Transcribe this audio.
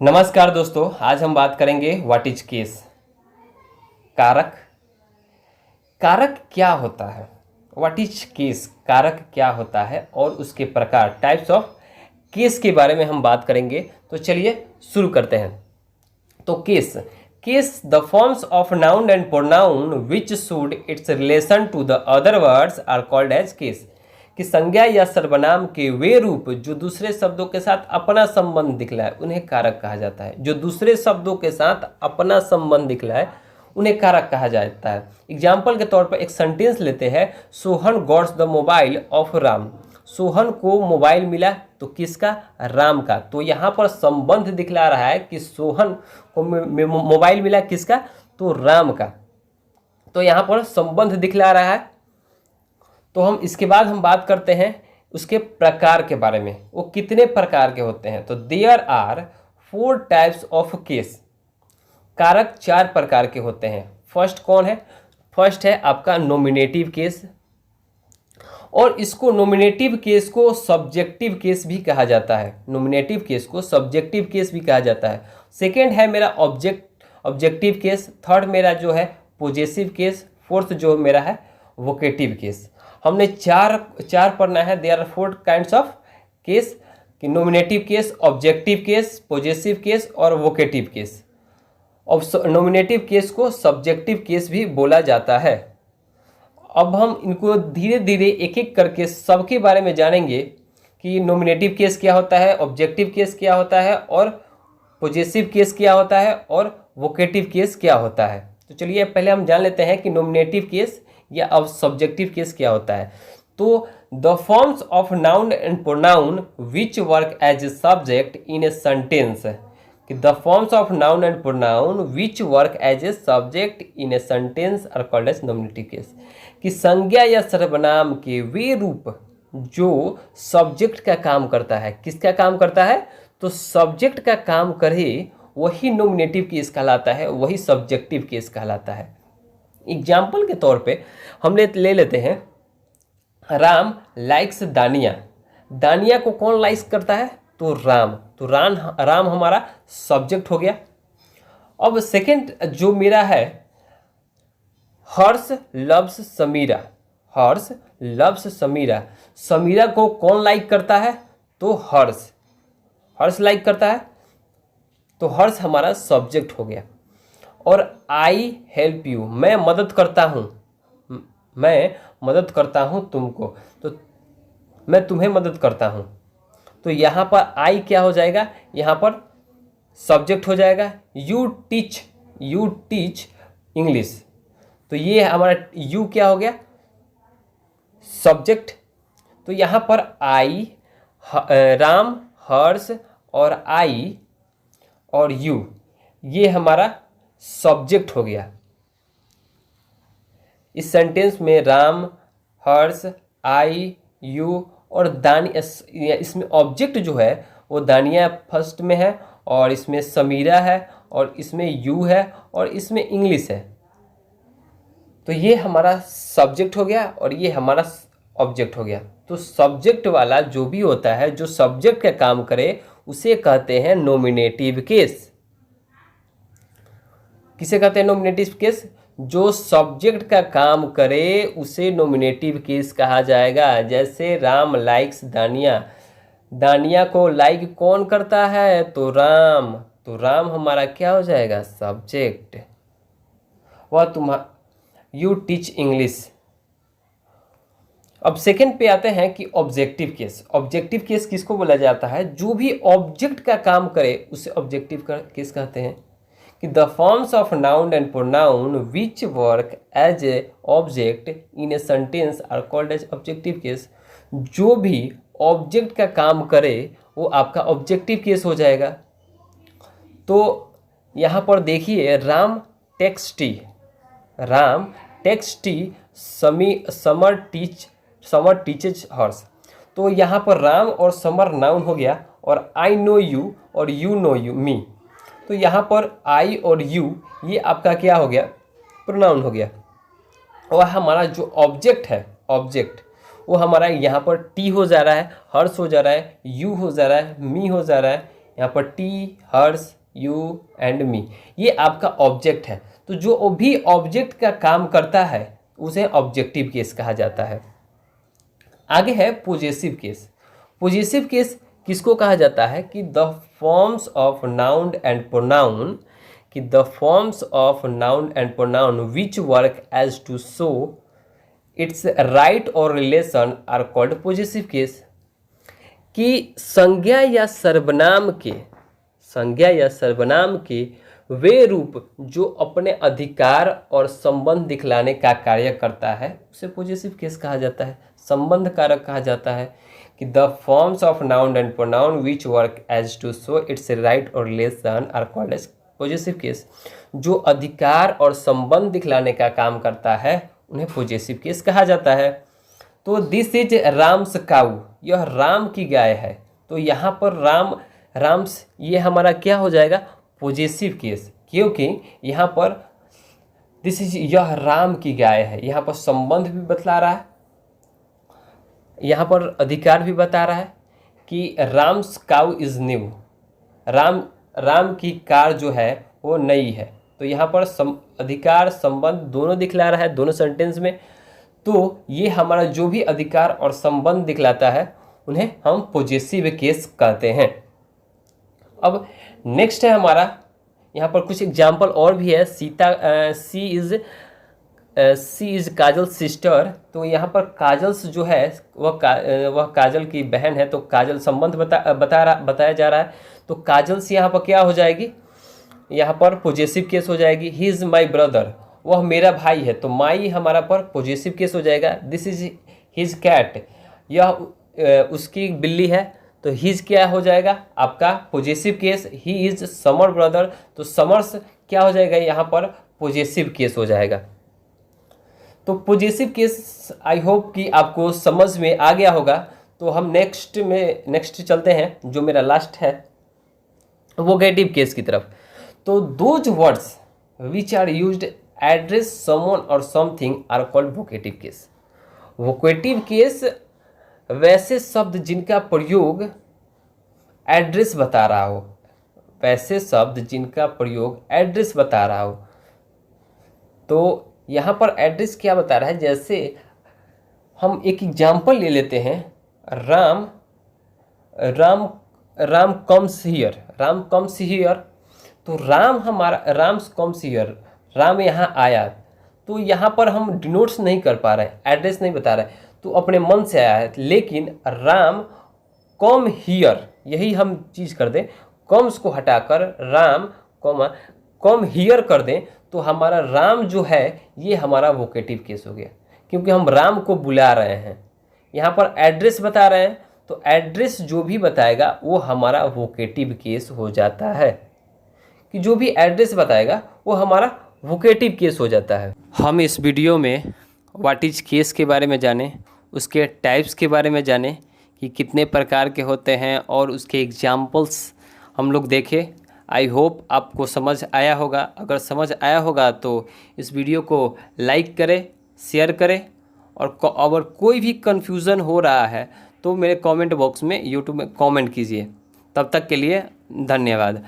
नमस्कार दोस्तों, आज हम बात करेंगे व्हाट इज केस। कारक। कारक क्या होता है? व्हाट इज केस, कारक क्या होता है और उसके प्रकार, टाइप्स ऑफ केस के बारे में हम बात करेंगे। तो चलिए शुरू करते हैं। तो case case the forms of noun and pronoun which should its relation to the other words are called as case. कि संज्ञा या सर्वनाम के वे रूप जो दूसरे शब्दों के साथ अपना संबंध दिखलाए उन्हें कारक कहा जाता है। जो दूसरे शब्दों के साथ अपना संबंध दिखलाए उन्हें कारक कहा जाता है। एग्जाम्पल के तौर पर एक सेंटेंस लेते हैं, Sohan gots the mobile of Ram. Sohan को मोबाइल मिला तो किसका? राम का। तो यहाँ पर संबंध दिखला रहा है कि सोहन को मोबाइल मिला किसका? तो राम का। तो यहाँ पर संबंध दिखला रहा है। तो हम इसके बाद हम बात करते हैं उसके प्रकार के बारे में, वो कितने प्रकार के होते हैं। तो there are 4 types of case. कारक 4 प्रकार के होते हैं। फर्स्ट कौन है? फर्स्ट है आपका नॉमिनेटिव केस, और इसको नॉमिनेटिव केस को सब्जेक्टिव केस भी कहा जाता है। नॉमिनेटिव केस को सब्जेक्टिव केस भी कहा जाता है। सेकेंड है मेरा ऑब्जेक्टिव केस। थर्ड मेरा जो है पोजेसिव केस। फोर्थ जो मेरा है वोकेटिव केस। हमने चार पढ़ना है। There are 4 kinds of case कि nominative case, objective case, possessive case और वोकेटिव केस। और नॉमिनेटिव केस को सब्जेक्टिव केस भी बोला जाता है। अब हम इनको धीरे धीरे एक एक करके सबके बारे में जानेंगे कि नॉमिनेटिव केस क्या होता है, ऑब्जेक्टिव केस क्या होता है और पोजेसिव केस क्या होता है और वोकेटिव केस क्या होता है। तो चलिए पहले हम जान लेते हैं कि नॉमिनेटिव केस या अब सब्जेक्टिव केस क्या होता है। तो the forms of noun and pronoun which work as a subject in a sentence. कि the forms of noun and pronoun which work as a subject in a sentence are called as nominative case. कि संज्ञा या सर्वनाम के वे रूप जो subject का काम करता है। किसका काम करता है? तो सब्जेक्ट का काम करे वही नॉमिनेटिव केस कहलाता है, वही सब्जेक्टिव केस कहलाता है। एग्जाम्पल के तौर पे हम ले लेते हैं, राम लाइक्स दानिया। दानिया को कौन लाइक्स करता है? तो राम। तो राम हमारा सब्जेक्ट हो गया। अब सेकंड जो मेरा है, हर्ष लव्स समीरा। हर्ष लव्स समीरा। समीरा को कौन लाइक करता है? तो हर्ष। हर्ष लाइक करता है तो हर्ष हमारा सब्जेक्ट हो गया। और आई हेल्प यू, मैं मदद करता हूँ, मैं मदद करता हूँ तुमको, तो मैं तुम्हें मदद करता हूँ। तो यहाँ पर आई क्या हो जाएगा? यहाँ पर सब्जेक्ट हो जाएगा। You teach English. तो ये हमारा यू क्या हो गया? सब्जेक्ट। तो यहाँ पर आई, राम, हर्ष और आई और यू, ये हमारा सब्जेक्ट हो गया। इस सेंटेंस में राम, हर्ष, आई, यू और दानिया, इसमें ऑब्जेक्ट जो है वो दानिया फर्स्ट में है, और इसमें समीरा है, और इसमें यू है, और इसमें इंग्लिश है। तो ये हमारा सब्जेक्ट हो गया और ये हमारा ऑब्जेक्ट हो गया। तो सब्जेक्ट वाला जो भी होता है, जो सब्जेक्ट का काम करे, उसे कहते हैं नॉमिनेटिव केस। किसे कहते हैं नॉमिनेटिव केस? जो सब्जेक्ट का काम करे उसे नॉमिनेटिव केस कहा जाएगा। जैसे राम लाइक्स दानिया। दानिया को लाइक कौन करता है? तो राम। तो राम हमारा क्या हो जाएगा? सब्जेक्ट। वह यू टीच इंग्लिश। अब सेकंड पे आते हैं कि ऑब्जेक्टिव केस। ऑब्जेक्टिव केस किसको बोला जाता है? जो भी ऑब्जेक्ट का काम करे उसे ऑब्जेक्टिव केस कहते हैं। कि the forms of noun and pronoun which work as a object in a sentence are called as objective case. जो भी ऑब्जेक्ट का काम करे वो आपका ऑब्जेक्टिव केस हो जाएगा। तो यहाँ पर देखिए, Ram takes tea, Ram takes tea, Samar teaches Harsh. तो यहाँ पर राम और समर नाउन हो गया, और आई नो यू और यू नो यू मी। तो यहाँ पर आई और यू ये आपका क्या हो गया? प्रोनाउन हो गया। और हमारा जो ऑब्जेक्ट है, ऑब्जेक्ट वो हमारा यहाँ पर टी हो जा रहा है, हर्ष हो जा रहा है, यू हो जा रहा है, मी हो जा रहा है, यहाँ पर T, Harsh, you and me, ये आपका ऑब्जेक्ट है। तो जो भी ऑब्जेक्ट का काम करता है उसे ऑब्जेक्टिव केस कहा जाता है। आगे है पोजेसिव केस। पोजेसिव केस किसको कहा जाता है कि the forms of noun and pronoun, कि the forms of noun and pronoun which work as to show its right or relation are called possessive case. कि संज्ञा या सर्वनाम के वे रूप जो अपने अधिकार और संबंध दिखलाने का कार्य करता है उसे पोजेसिव केस कहा जाता है, संबंध कारक कहा जाता है। कि the forms of noun and pronoun which work as to show its right or relation are called as possessive case. जो अधिकार और संबंध दिखलाने का काम करता है उन्हें पोजेसिव केस कहा जाता है। तो दिस इज राम्स काऊ, यह राम की गाय है। तो यहाँ पर राम्स ये हमारा क्या हो जाएगा, पोजेसिव केस, क्योंकि यहाँ पर दिस इज, यह राम की गाय है, यहाँ पर संबंध भी बतला रहा है, यहाँ पर अधिकार भी बता रहा है कि राम्स काऊ इज न्यू, राम की कार जो है वो नई है। तो यहाँ पर अधिकार संबंध दोनों दिखला रहा है दोनों सेंटेंस में। तो ये हमारा जो भी अधिकार और संबंध दिखलाता है उन्हें हम पोजेसिव केस कहते हैं। अब नेक्स्ट है हमारा, यहाँ पर कुछ एग्जाम्पल और भी है। सी इज काजल सिस्टर। तो यहाँ पर काजल्स जो है वह काजल की बहन है। तो काजल संबंध बताया जा रहा है। तो काजल्स यहाँ पर क्या हो जाएगी, यहाँ पर पोजेसिव केस हो जाएगी। ही इज़ माई ब्रदर, वह मेरा भाई है। तो माई हमारा पर पोजेसिव केस हो जाएगा। दिस इज हिज कैट, यह उसकी बिल्ली है। तो हिज क्या हो जाएगा आपका possessive case. He is summer brother, तो समर्स क्या हो जाएगा यहाँ पर पोजेसिव केस हो जाएगा। तो पोजेसिव केस आई होप कि आपको समझ में आ गया होगा। तो हम नेक्स्ट चलते हैं, जो मेरा लास्ट है वोकेटिव केस की तरफ। तो those words which are used address someone or something are called vocative case. Vocative case वैसे शब्द जिनका प्रयोग एड्रेस बता रहा हो, वैसे शब्द जिनका प्रयोग एड्रेस बता रहा हो। तो यहाँ पर एड्रेस क्या बता रहा है, जैसे हम एक एग्जाम्पल ले लेते हैं। Ram comes here. तो राम्स कम्स हियर, राम यहाँ आया। तो यहाँ पर हम डिनोट्स नहीं कर पा रहे हैं, एड्रेस नहीं बता रहे, तो अपने मन से आया है। लेकिन राम कम हियर, यही हम चीज़ कर दें, कम्स को हटाकर राम कम हियर कर दें, तो हमारा राम जो है ये हमारा वोकेटिव केस हो गया, क्योंकि हम राम को बुला रहे हैं। यहाँ पर एड्रेस बता रहे हैं, तो एड्रेस जो भी बताएगा वो हमारा वोकेटिव केस हो जाता है। कि जो भी एड्रेस बताएगा वो हमारा वोकेटिव केस हो जाता है। हम इस वीडियो में व्हाट इज केस के बारे में जाने, उसके टाइप्स के बारे में जाने कि कितने प्रकार के होते हैं, और उसके एग्जाम्पल्स हम लोग देखें। आई होप आपको समझ आया होगा। अगर समझ आया होगा तो इस वीडियो को लाइक करें, शेयर करें, और अगर कोई भी कन्फ्यूज़न हो रहा है तो मेरे कमेंट बॉक्स में यूट्यूब में कमेंट कीजिए। तब तक के लिए धन्यवाद।